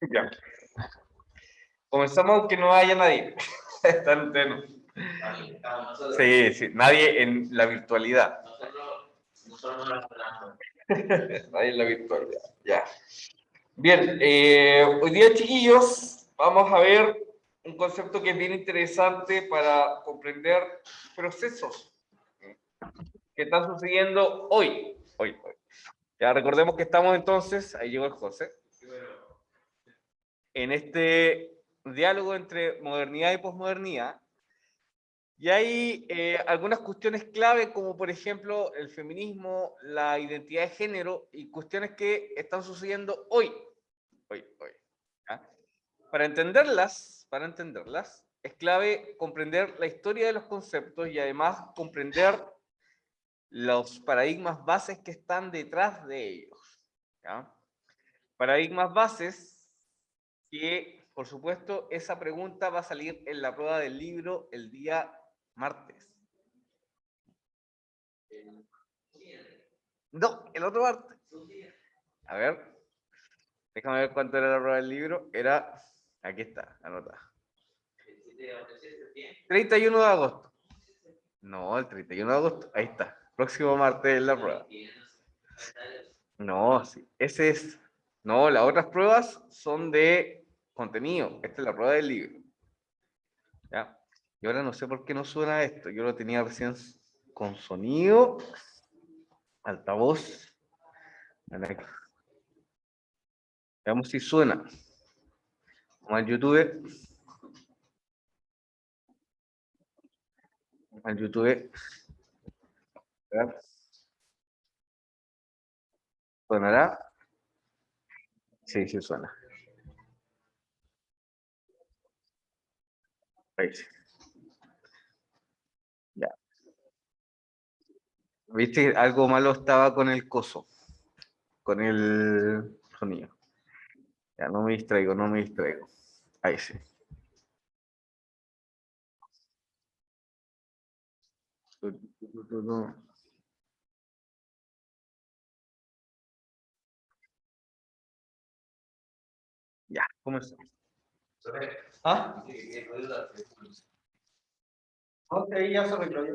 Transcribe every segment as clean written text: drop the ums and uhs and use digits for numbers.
Ya. Comenzamos aunque no haya nadie. Está entero. Sí, sí, nadie en la virtualidad. Nadie en la virtualidad, ya. Bien, hoy día, chiquillos, vamos a ver un concepto que es bien interesante para comprender procesos que están sucediendo hoy. Ya recordemos que estamos entonces, ahí llegó el José, en este diálogo entre modernidad y posmodernidad. Y hay algunas cuestiones clave, como por ejemplo el feminismo, la identidad de género y cuestiones que están sucediendo hoy. ¿Ya? Para entenderlas, es clave comprender la historia de los conceptos y además comprender los paradigmas bases que están detrás de ellos. ¿Ya? Paradigmas bases que, por supuesto, esa pregunta va a salir en la prueba del libro el día martes. No, el otro martes. A ver, déjame ver cuánto era la prueba del libro. Era, aquí está, anota. 31 de agosto. No, el 31 de agosto. Ahí está. Próximo martes es la prueba. No, sí. Ese es. No, las otras pruebas son de contenido. Esta es la prueba del libro. ¿Ya? Y ahora no sé por qué no suena esto. Yo lo tenía recién con sonido, altavoz. Veamos si suena. Vamos al YouTube. Al YouTube. ¿Sonará? Sí, sí suena. Ahí sí. Ya. ¿Viste? Algo malo estaba con el coso, con el sonido. Ya, no me distraigo, no me distraigo. Ahí sí. Ya, comenzamos. ¿Ah? Ok, ya se arregló ya.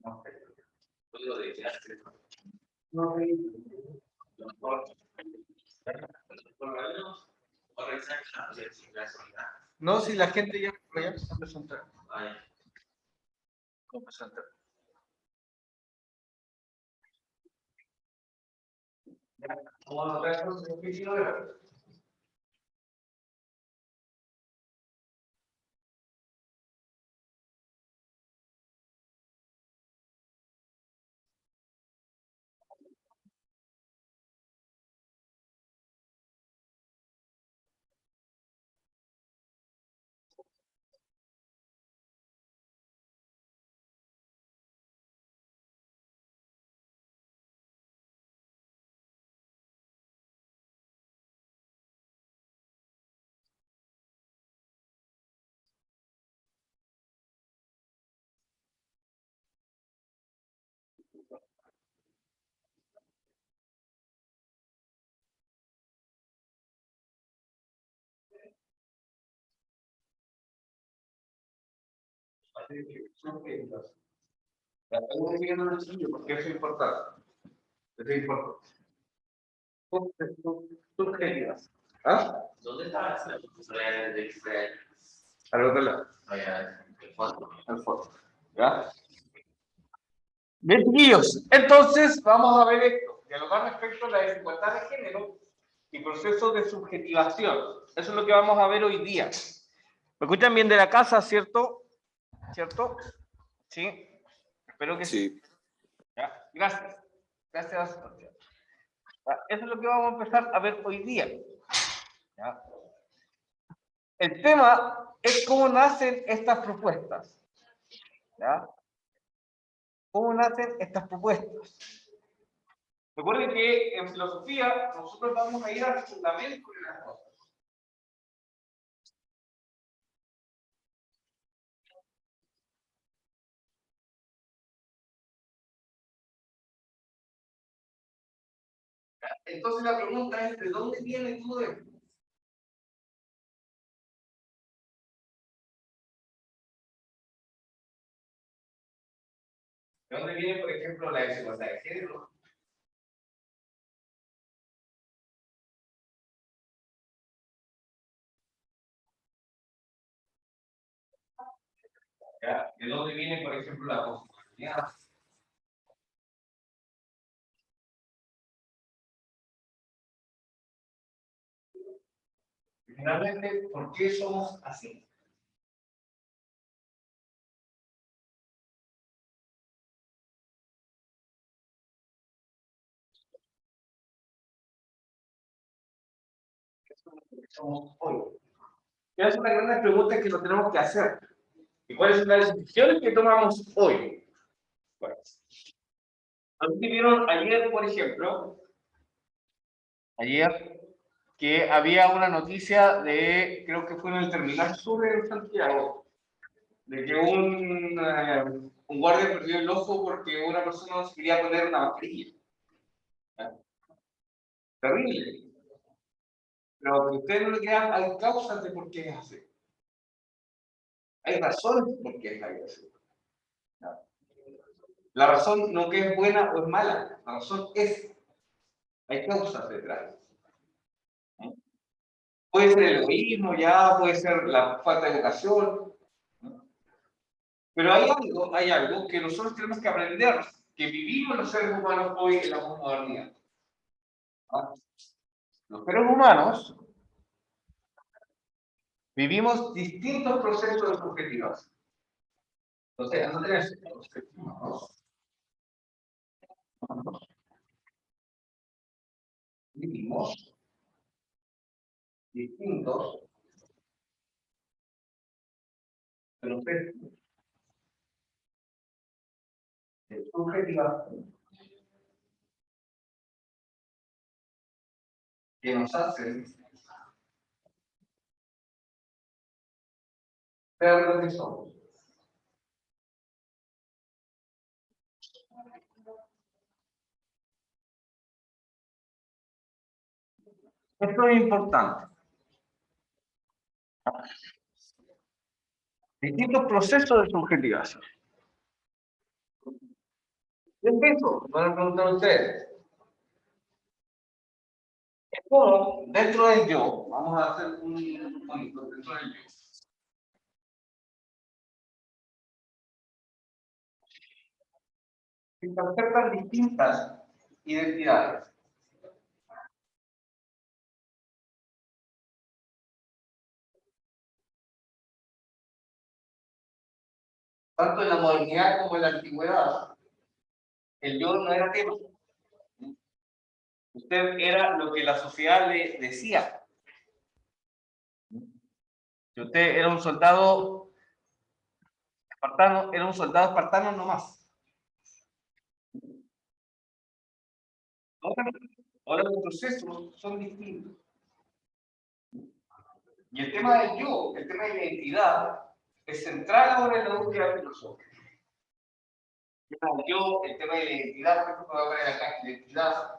Ok. No, no, si la gente ya empezó a entrar. Empezó a entrar. Vamos a anotar entonces el oficio de la- La tengo viendo en el sitio porque eso es importante. Eso es importante. Subjetivas. ¿Ah? ¿Dónde está la profesora de Israel? Al otro lado. Al fondo. ¿Ya? Bien, chiquillos. Entonces, vamos a ver esto. Dialogar respecto a la desigualdad de género y procesos de subjetivación. Eso es lo que vamos a ver hoy día. ¿Me escuchan bien de la casa, cierto? ¿Cierto? Sí. Espero que sí. ¿Ya? Gracias. Gracias, Sebastián. Eso es lo que vamos a empezar a ver hoy día. ¿Ya? El tema es cómo nacen estas propuestas. ¿Ya? ¿Cómo nacen estas propuestas? Recuerden que en filosofía nosotros vamos a ir al fundamento de las cosas. Entonces la pregunta es, ¿de dónde viene todo esto? ¿De dónde viene, por ejemplo, la desigualdad de género? ¿Ya? ¿De dónde viene, por ejemplo, la positividad? Finalmente, ¿por qué somos así? Somos hoy. Esa es una gran pregunta que nos tenemos que hacer. ¿Y cuáles son las decisiones que tomamos hoy? Bueno, vieron ayer, por ejemplo, ayer, que había una noticia de, creo que fue en el terminal sur de Santiago, de que un guardia perdió el ojo porque una persona no se quería poner una mascarilla. ¿Ya? Terrible. Pero que ustedes no le crean, hay causas de por qué es así. Hay razones por qué es así. ¿Ya? La razón no que es buena o es mala, la razón es, hay causas detrás. ¿Ya? Puede ser el egoísmo, ya puede ser la falta de educación, ¿no? Pero hay algo que nosotros tenemos que aprender, que vivimos los seres humanos hoy en la modernidad. ¿Ah? Los seres humanos vivimos distintos procesos de subjetivación. Entonces, Andrés, vivimos distintos procesos de subjetivación que nos hacen ser lo que somos. Esto es importante. Distintos procesos de subjetivación. ¿Qué es eso? Van a preguntar ustedes. Es como dentro del yo, vamos a hacer un monito dentro del yo. Se conservan distintas identidades. Tanto en la modernidad como en la antigüedad, el yo no era tema. Usted era lo que la sociedad le decía. Si usted era un soldado espartano, era un soldado espartano nomás. Ahora los procesos son distintos. Y el tema del yo, el tema de la identidad, es central ahora en la búsqueda filosófica. El tema del yo, el tema de la identidad, por ejemplo, voy a poner acá identidad.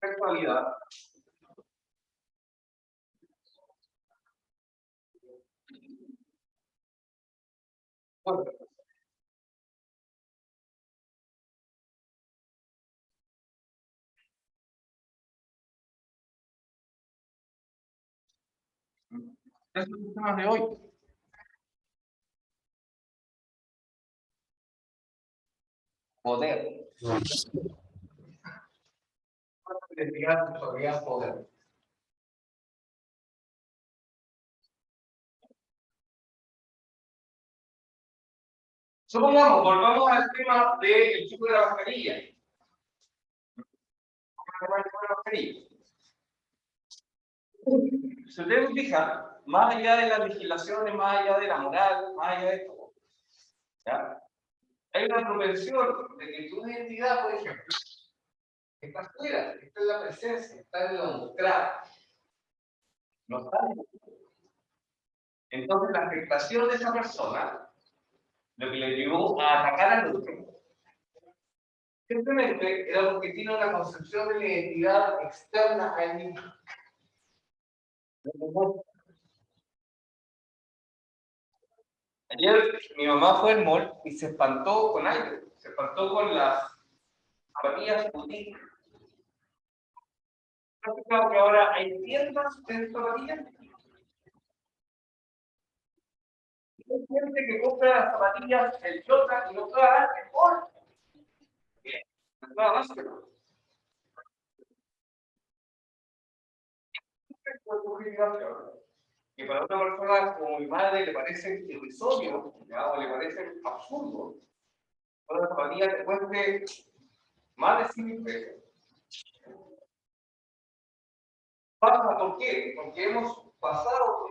Sexualidad. Bueno, estos son los temas de hoy. Poder. Identidad, sexualidad, poder. Supongamos, volvamos al tema del chico de la mascarilla. Si ustedes fijan, más allá de las legislaciones, más allá de la moral, más allá de todo, ¿ya? Hay una propensión de que tu identidad, por ejemplo, está fuera, está en la presencia, está en lo mostrado. No está. Entonces, la afectación de esa persona, lo que le llevó a atacar al otro, Simplemente era porque tiene una concepción de la identidad externa a él mismo. Ayer mi mamá fue al mall y se espantó con algo. Se espantó con las zapatillas boutique. ¿No has fijado que ahora hay tiendas de zapatillas? Hay gente que compra las zapatillas el Jota y no puede dar el mall. Bien, nada más que no. Que para una persona como mi madre le parece irrisorio, o le parece absurdo, una zapatilla te cueste más de 100.000 pesos. ¿Pasa por qué? Porque hemos pasado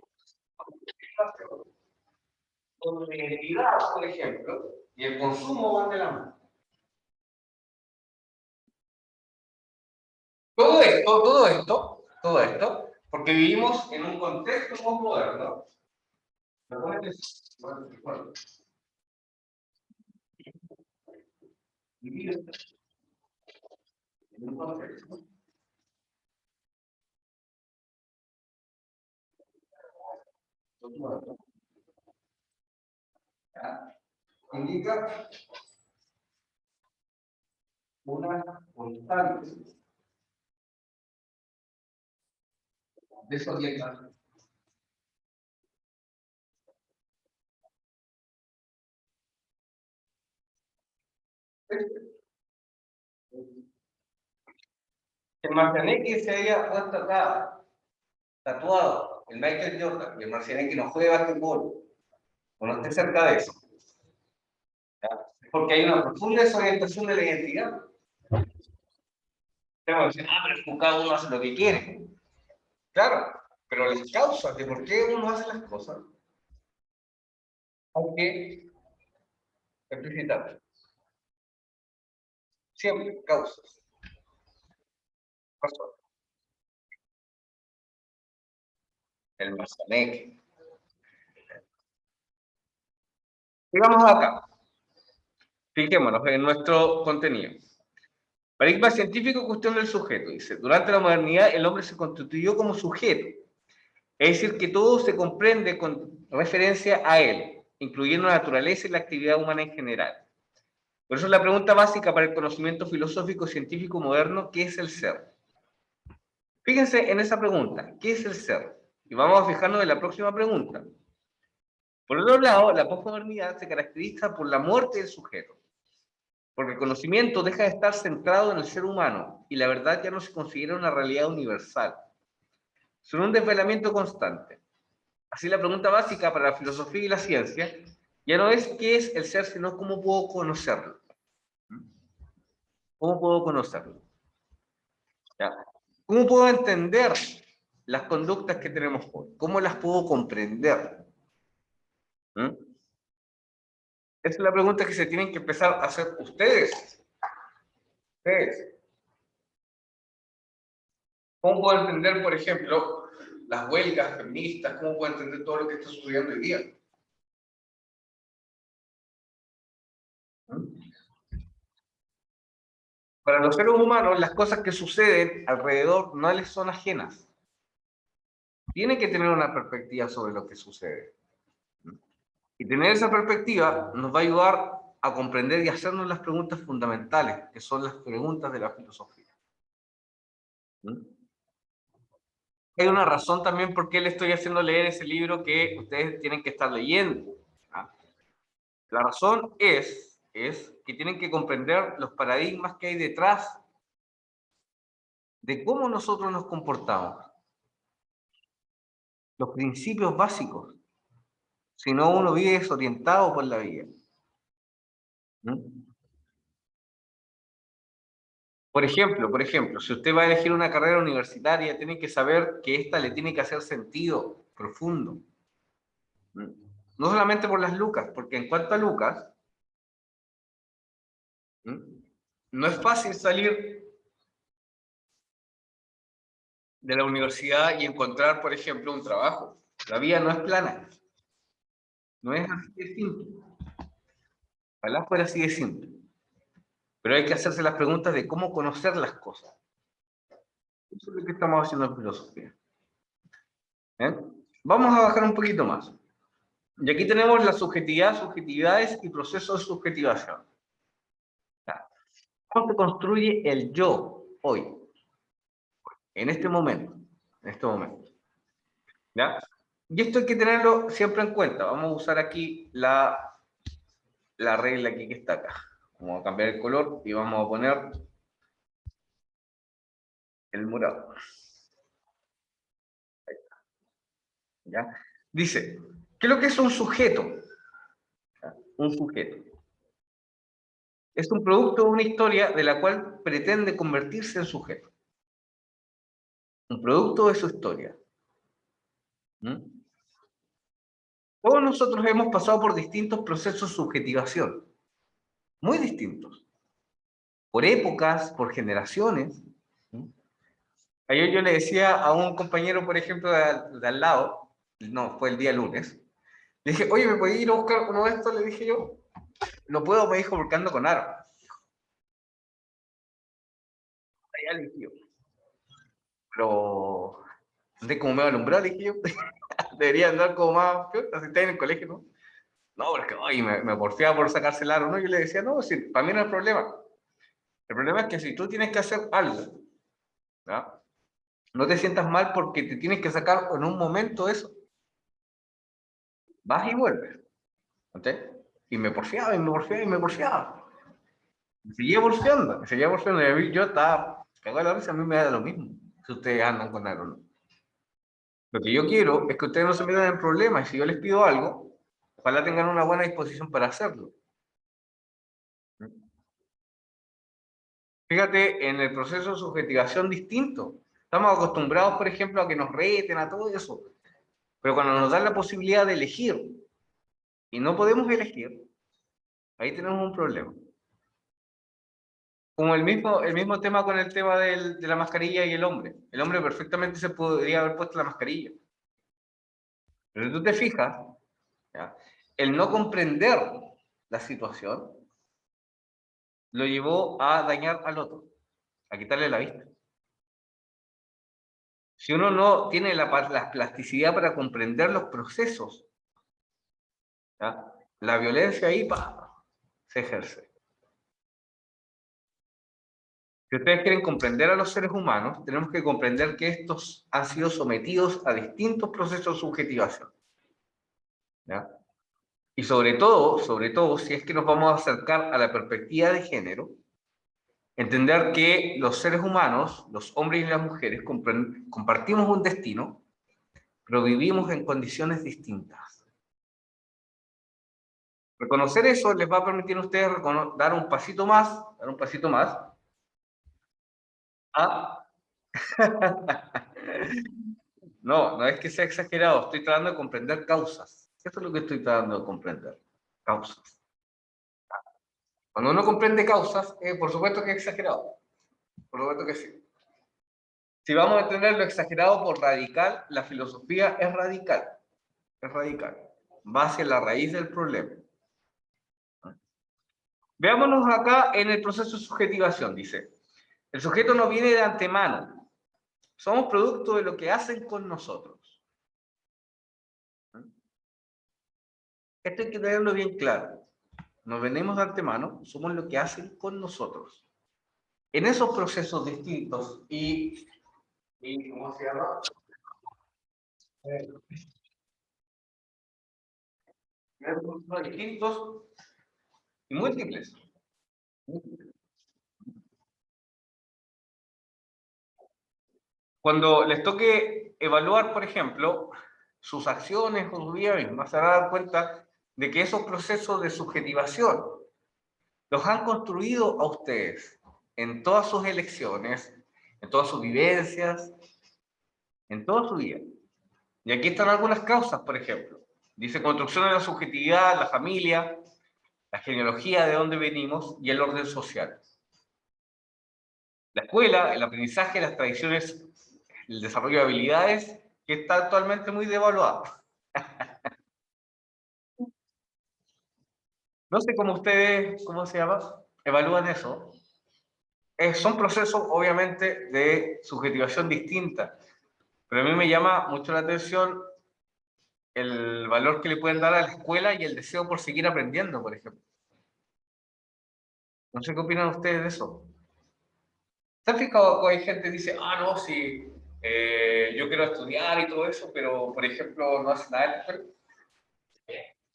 por la identidad, por ejemplo, y el consumo van de la mano. Todo esto, porque vivimos en un contexto postmoderno. Vivir en un contexto postmoderno. Indica una constante desorientación. El Marcianeque se había puesto acá, tatuado, el Michael Jordan, y el Marcianeque no juega basquetbol, o no esté cerca de eso. ¿Ya? Porque hay una profunda desorientación de la identidad. Tengo que decir, pero cada uno hace lo que quiere. Claro, pero las causas de por qué uno hace las cosas hay que explicitar. Siempre, causas. Razón. El Marcianeque. Sigamos acá. Fijémonos en nuestro contenido. Paradigma científico, cuestión del sujeto. Dice, durante la modernidad el hombre se constituyó como sujeto. Es decir, que todo se comprende con referencia a él, incluyendo la naturaleza y la actividad humana en general. Por eso la pregunta básica para el conocimiento filosófico y científico moderno, ¿qué es el ser? Fíjense en esa pregunta, ¿qué es el ser? Y vamos a fijarnos en la próxima pregunta. Por otro lado, la posmodernidad se caracteriza por la muerte del sujeto, porque el conocimiento deja de estar centrado en el ser humano y la verdad ya no se considera una realidad universal, sino un desvelamiento constante. Así la pregunta básica para la filosofía y la ciencia ya no es qué es el ser, sino cómo puedo conocerlo. ¿Cómo puedo conocerlo? ¿Ya? ¿Cómo puedo entender las conductas que tenemos hoy? ¿Cómo las puedo comprender? ¿Mm? Esa es la pregunta que se tienen que empezar a hacer ustedes. Ustedes. ¿Cómo puedo entender, por ejemplo, las huelgas feministas? ¿Cómo puedo entender todo lo que está sucediendo hoy día? Para los seres humanos, las cosas que suceden alrededor no les son ajenas. Tienen que tener una perspectiva sobre lo que sucede. Y tener esa perspectiva nos va a ayudar a comprender y hacernos las preguntas fundamentales, que son las preguntas de la filosofía. Hay una razón también por qué le estoy haciendo leer ese libro que ustedes tienen que estar leyendo. La razón es que tienen que comprender los paradigmas que hay detrás de cómo nosotros nos comportamos, los principios básicos. Si no, uno vive desorientado por la vida. Por ejemplo, si usted va a elegir una carrera universitaria, tiene que saber que esta le tiene que hacer sentido profundo. No solamente por las lucas, porque en cuanto a lucas, no es fácil salir de la universidad y encontrar, por ejemplo, un trabajo. La vida no es plana. No es así de simple. Ojalá fuera así de simple. Pero hay que hacerse las preguntas de cómo conocer las cosas. Eso es lo que estamos haciendo en filosofía. ¿Eh? Vamos a bajar un poquito más. Y aquí tenemos la subjetividad, subjetividades y procesos de subjetivación. ¿Cómo se construye el yo hoy? En este momento. En este momento. ¿Ya? Y esto hay que tenerlo siempre en cuenta. Vamos a usar aquí la regla aquí que está acá. Vamos a cambiar el color y vamos a poner el morado. ¿Ya? Dice, ¿qué es lo que es un sujeto? Un sujeto. Es un producto de una historia de la cual pretende convertirse en sujeto. Un producto de su historia. ¿Mm? Todos nosotros hemos pasado por distintos procesos de subjetivación. Muy distintos. Por épocas, por generaciones. ¿Mm? Ayer yo le decía a un compañero, por ejemplo, de al lado, no, fue el día lunes, le dije, oye, ¿me podías ir a buscar uno de estos? Le dije yo, no puedo, me dijo, porque ando con armas. Allá le dije yo, pero andé como medio alumbrado, le dije yo, debería andar como más, ¿qué? Así está en el colegio, ¿no? No, porque oye, me porfiaba por sacarse el aro, ¿no? Yo le decía, no, si, para mí no es el problema. El problema es que si tú tienes que hacer algo, ¿ya? No te sientas mal porque te tienes que sacar en un momento eso. Vas y vuelves. ¿Okay? Y me porfiaba, y me porfiaba, y me porfiaba. Me seguía porfiando, me seguía porfiando. Y a mí, yo estaba cagado de la risa, a mí me da lo mismo si ustedes andan con algo, ¿no? Lo que yo quiero es que ustedes no se metan en problemas. Y si yo les pido algo, ojalá tengan una buena disposición para hacerlo. Fíjate, en el proceso de subjetivación distinto. Estamos acostumbrados, por ejemplo, a que nos reten, a todo eso. Pero cuando nos dan la posibilidad de elegir y no podemos elegir, ahí tenemos un problema. Como el mismo tema con el tema de la mascarilla y el hombre. El hombre perfectamente se podría haber puesto la mascarilla. Pero si tú te fijas, ¿ya? El no comprender la situación lo llevó a dañar al otro, a quitarle la vista. Si uno no tiene la plasticidad para comprender los procesos, ¿ya? La violencia ahí se ejerce. Si ustedes quieren comprender a los seres humanos, tenemos que comprender que estos han sido sometidos a distintos procesos de subjetivación. ¿Ya? Y sobre todo, si es que nos vamos a acercar a la perspectiva de género, entender que los seres humanos, los hombres y las mujeres, compartimos un destino, pero vivimos en condiciones distintas. Reconocer eso les va a permitir a ustedes dar un pasito más, a... No, no es que sea exagerado, estoy tratando de comprender causas. Eso es lo que estoy tratando de comprender, causas. Cuando uno comprende causas, por supuesto que es exagerado, por supuesto que sí. Si vamos a entender lo exagerado por radical, la filosofía es radical, va hacia la raíz del problema. Veámonos acá en el proceso de subjetivación, dice. El sujeto no viene de antemano, somos producto de lo que hacen con nosotros. Esto hay que tenerlo bien claro. Nos venimos de antemano, somos lo que hacen con nosotros. En esos procesos distintos y ¿cómo se llama? Distintos y múltiples. Cuando les toque evaluar, por ejemplo, sus acciones o su vida misma, se van a dar cuenta de que esos procesos de subjetivación los han construido a ustedes en todas sus elecciones, en todas sus vivencias, en toda su vida. Y aquí están algunas causas, por ejemplo. Dice construcción de la subjetividad, la familia, la genealogía de dónde venimos y el orden social. La escuela, el aprendizaje, las tradiciones, el desarrollo de habilidades, que está actualmente muy devaluado. No sé cómo ustedes, ¿cómo se llama? evalúan eso, son procesos obviamente de subjetivación distinta, pero a mí me llama mucho la atención el valor que le pueden dar a la escuela y el deseo por seguir aprendiendo, por ejemplo. No sé qué opinan ustedes de eso. ¿Se han fijado que hay gente que dice, ah, no, sí, yo quiero estudiar y todo eso, pero, por ejemplo, no hace nada en la escuela?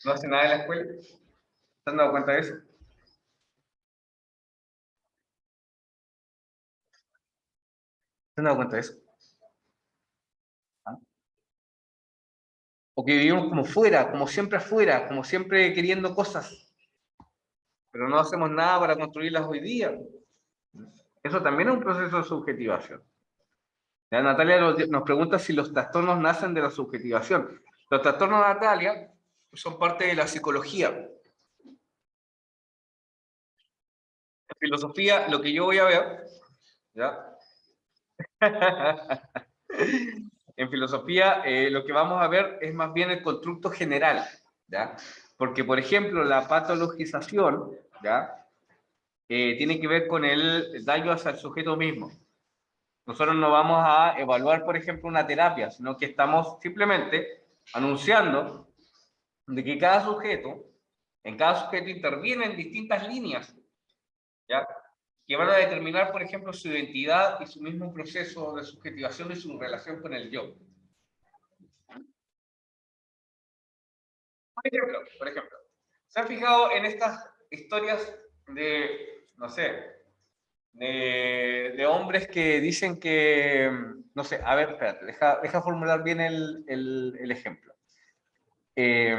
¿No hace nada en la escuela? ¿Se han dado cuenta de eso? ¿Se han dado cuenta de eso? ¿Ah? O que vivimos como fuera, como siempre afuera, como siempre queriendo cosas, pero no hacemos nada para construirlas hoy día. Eso también es un proceso de subjetivación. Ya, Natalia nos pregunta si los trastornos nacen de la subjetivación. Los trastornos, Natalia, son parte de la psicología. En filosofía, lo que yo voy a ver, ¿ya? En filosofía, lo que vamos a ver es más bien el constructo general, ¿ya? Porque, por ejemplo, la patologización, ¿ya? Tiene que ver con el daño hacia el sujeto mismo. Nosotros no vamos a evaluar, por ejemplo, una terapia, sino que estamos simplemente anunciando de que en cada sujeto intervienen distintas líneas, ¿ya? Que van a determinar, por ejemplo, su identidad y su mismo proceso de subjetivación y su relación con el yo. Por ejemplo, ¿se han fijado en estas historias de, no sé, de hombres que dicen que, no sé, a ver, espérate, deja formular bien el ejemplo. Eh,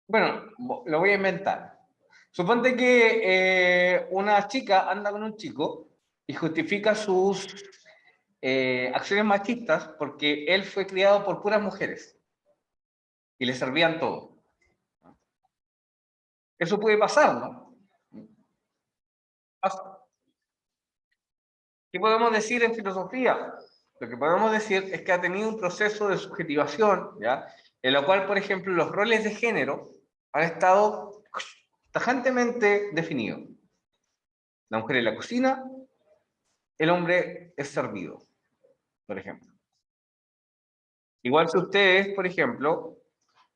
bueno, lo voy a inventar. Suponte que una chica anda con un chico y justifica sus acciones machistas porque él fue criado por puras mujeres y le servían todo. Eso puede pasar, ¿no? Pasa. ¿Qué podemos decir en filosofía? Lo que podemos decir es que ha tenido un proceso de subjetivación, ¿ya? En lo cual, por ejemplo, los roles de género han estado tajantemente definidos. La mujer en la cocina, el hombre es servido, por ejemplo. Igual si ustedes, por ejemplo,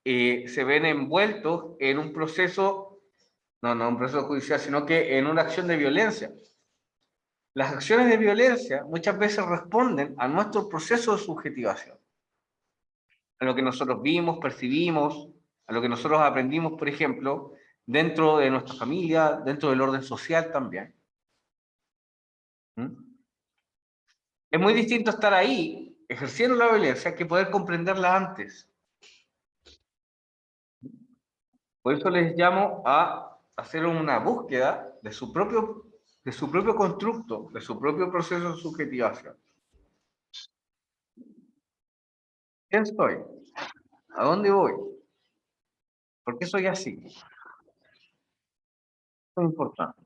se ven envueltos en un proceso, no un proceso judicial, sino que en una acción de violencia. Las acciones de violencia muchas veces responden a nuestro proceso de subjetivación, a lo que nosotros vimos, percibimos, a lo que nosotros aprendimos, por ejemplo, dentro de nuestra familia, dentro del orden social también. ¿Mm? Es muy distinto estar ahí, ejerciendo la violencia, que poder comprenderla antes. Por eso les llamo a hacer una búsqueda de su propio constructo, de su propio proceso de subjetivación. ¿Quién soy? ¿A dónde voy? ¿Por qué soy así? Muy importante.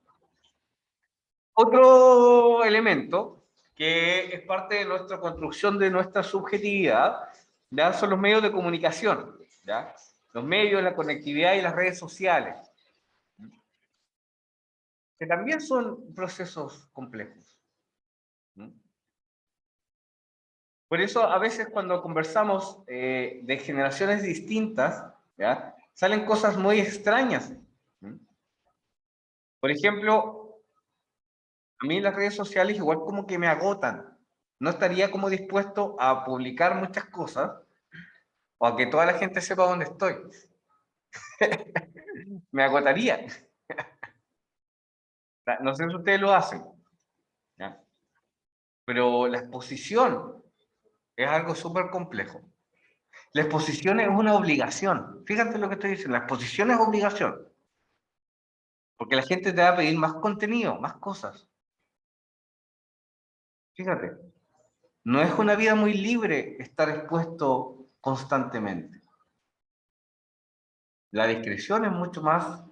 Otro elemento que es parte de nuestra construcción de nuestra subjetividad, ¿ya? Son los medios de comunicación, ¿ya? Los medios, la conectividad y las redes sociales, que también son procesos complejos. Por eso a veces cuando conversamos de generaciones distintas, ¿ya? Salen cosas muy extrañas. Por ejemplo, a mí las redes sociales igual como que me agotan. No estaría como dispuesto a publicar muchas cosas o a que toda la gente sepa dónde estoy. Me agotaría. No sé si ustedes lo hacen, ¿ya? Pero la exposición es algo súper complejo. La exposición es una obligación. Fíjate lo que estoy diciendo. La exposición es obligación. Porque la gente te va a pedir más contenido, más cosas. Fíjate. No es una vida muy libre estar expuesto constantemente. La discreción es mucho más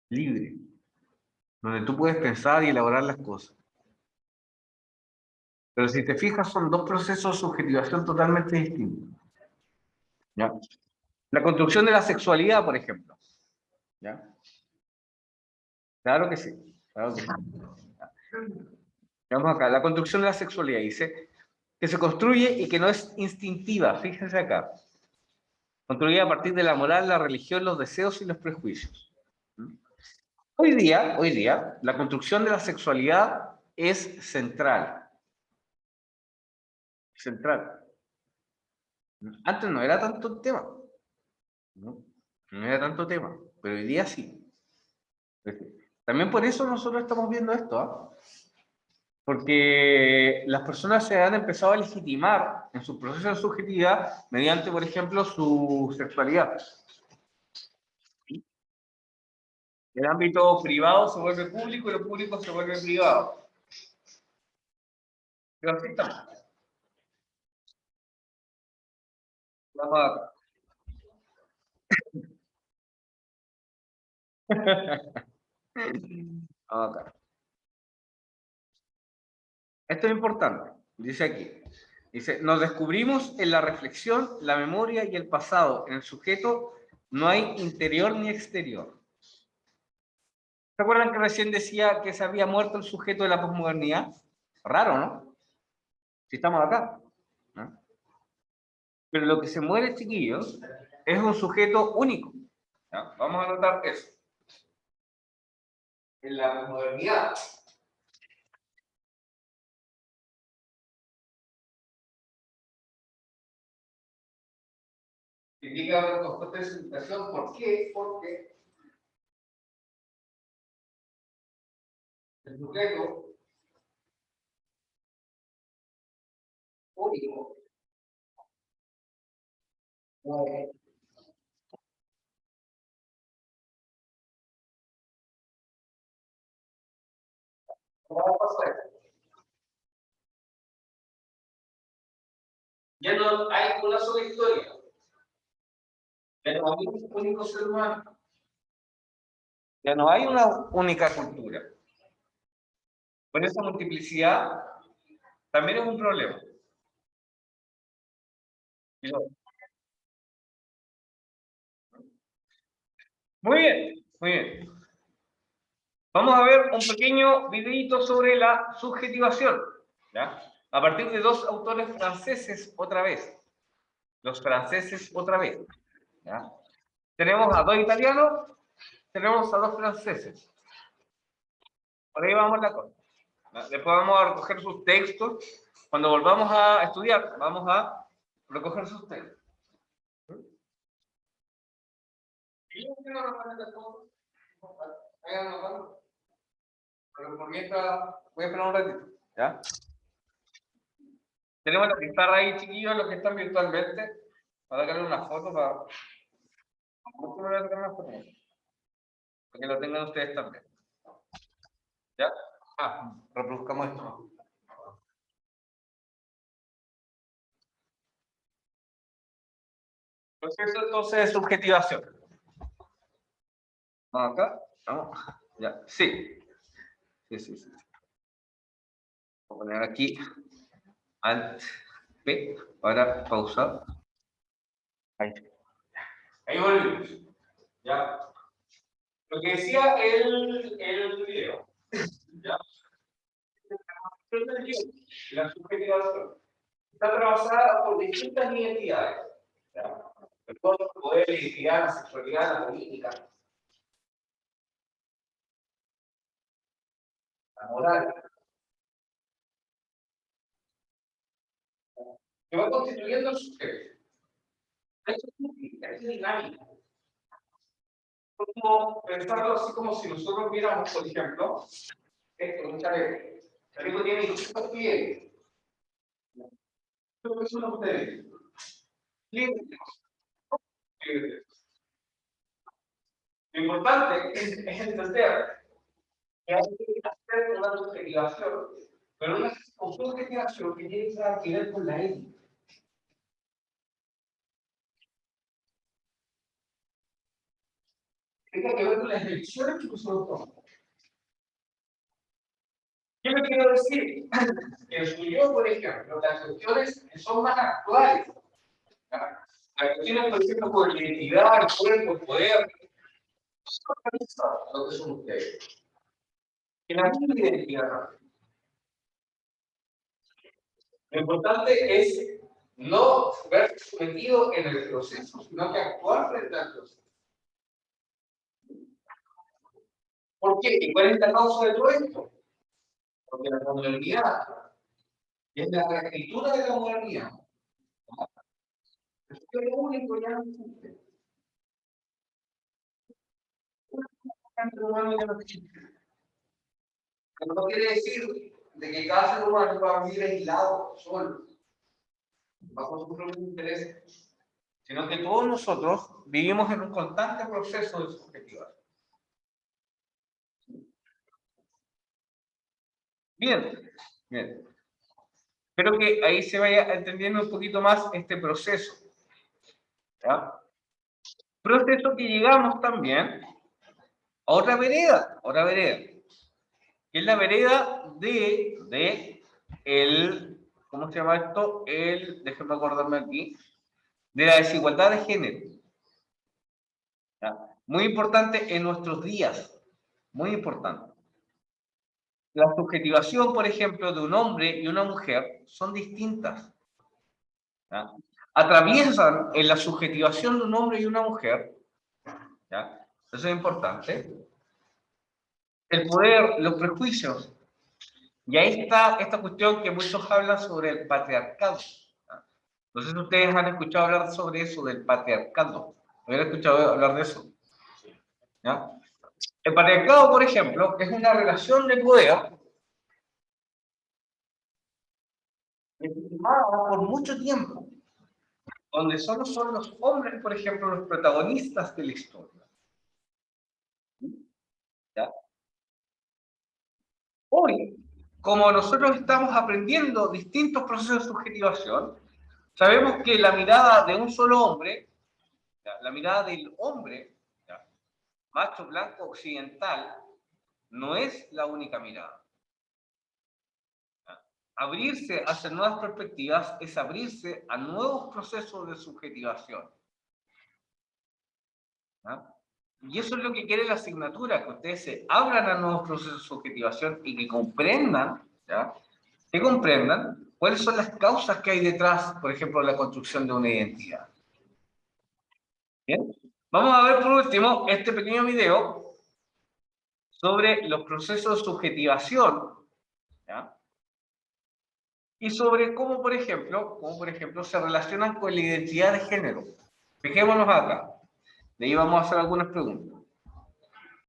libre, donde tú puedes pensar y elaborar las cosas. Pero si te fijas, son dos procesos de subjetivación totalmente distintos, ¿ya? La construcción de la sexualidad, por ejemplo. ¿Ya? Claro que sí. Claro que sí. Vamos acá. La construcción de la sexualidad dice que se construye y que no es instintiva. Fíjense acá. Construida a partir de la moral, la religión, los deseos y los prejuicios. Hoy día, la construcción de la sexualidad es central. Central. Antes no era tanto el tema. No era tanto tema, pero hoy día sí. También por eso nosotros estamos viendo esto, ¿ah? Porque las personas se han empezado a legitimar en su proceso de subjetividad mediante, por ejemplo, su sexualidad. El ámbito privado se vuelve público y lo público se vuelve privado. Pero así estamos. Vamos acá. Vamos acá. Esto es importante. Dice aquí. Dice, nos descubrimos en la reflexión, la memoria y el pasado. En el sujeto no hay interior ni exterior. ¿Se acuerdan que recién decía que se había muerto el sujeto de la posmodernidad? Raro, ¿no? Si estamos acá, ¿no? Pero lo que se muere, chiquillos, es un sujeto único. ¿Ya? Vamos a notar eso. En la posmodernidad. Indica una constante de situación. ¿Por qué? Porque el sujeto único muere. ¿Cómo va a pasar? Ya no hay una sola historia. Ya no hay un único ser humano. Ya no hay una única cultura. Por esa multiplicidad también es un problema. Muy bien, muy bien. Vamos a ver un pequeño videito sobre la subjetivación, ¿ya? A partir de dos autores franceses otra vez. Los franceses otra vez, ¿ya? Tenemos a dos italianos, tenemos a dos franceses. Por ahí vamos la cosa. Después vamos a recoger sus textos. Cuando volvamos a estudiar, vamos a recoger sus textos. Pero por mientras voy a esperar un ratito, ¿ya? Tenemos la pizarra ahí, chiquillos, los que están virtualmente, para sacarle una foto, para que lo tengan ustedes también. ¿Ya? Reproduzcamos esto. Proceso entonces de subjetivación. ¿Vamos acá? ¿Vamos? Ya, sí. Sí. Voy a poner aquí Alt P para pausar. Ahí volvemos. ¿Ya? Lo que decía el video. ¿Ya? La subjetivación está atravesada por distintas identidades. ¿Ya? El poder, la identidad, la sexualidad, la política, la moral, que va constituyendo el sujeto. Hay dinámica. Como pensarlo así como si nosotros viéramos, por ejemplo, esto, un chaleco. El chaleco tiene distintos pliegues. Esto es una ustedes. Pliegues. Lo importante es entender que hay que hacer una subjetivación, pero una subjetivación que tiene que ver con la ética. Tiene que ver con las elecciones que nosotros tomamos. ¿Qué me quiero decir? Que el suyo, por ejemplo, las cuestiones que son más actuales, ¿ya? Las cuestiones, por ejemplo, por la identidad, el cuerpo, el poder, lo que son ustedes. Que la misma identidad. Lo importante es no verse sometido en el proceso, sino que actuar frente al proceso. ¿Por qué? ¿Y cuál es la causa de todo esto? Porque la modernidad es la reescritura de la modernidad. Es lo único ya no existe. No quiere decir de que cada ser humano va a vivir aislado, solo, bajo sus propios intereses, sino que todos nosotros vivimos en un constante proceso de subjetividad. Bien, bien. Espero que ahí se vaya entendiendo un poquito más este proceso. ¿Ya? Proceso que llegamos también a otra vereda, que es la vereda de el, ¿cómo se llama esto? Déjenme acordarme aquí, de la desigualdad de género. ¿Ya? Muy importante en nuestros días, muy importante. La subjetivación, por ejemplo, de un hombre y una mujer son distintas. ¿Ya? Atraviesan en la subjetivación de un hombre y una mujer, ¿ya? Eso es importante. El poder, los prejuicios. Y ahí está esta cuestión que muchos hablan sobre el patriarcado. ¿Ya? No sé si ustedes han escuchado hablar sobre eso, del patriarcado. ¿Han escuchado hablar de eso? ¿Ya? El patriarcado, por ejemplo, es una relación de poder legitimada por mucho tiempo, donde solo son los hombres, por ejemplo, los protagonistas de la historia. ¿Ya? Hoy, como nosotros estamos aprendiendo distintos procesos de subjetivación, sabemos que la mirada de un solo hombre, ¿ya? La mirada del hombre, ¿ya? Macho blanco occidental, no es la única mirada. ¿Ya? Abrirse hacia nuevas perspectivas es abrirse a nuevos procesos de subjetivación. ¿Ya? Y eso es lo que quiere la asignatura, que ustedes se abran a nuevos procesos de subjetivación y que comprendan, ¿ya? Que comprendan cuáles son las causas que hay detrás, por ejemplo, de la construcción de una identidad. ¿Bien? Vamos a ver por último este pequeño video sobre los procesos de subjetivación, ¿ya? Y sobre cómo, por ejemplo, se relacionan con la identidad de género. Fijémonos acá. De ahí vamos a hacer algunas preguntas.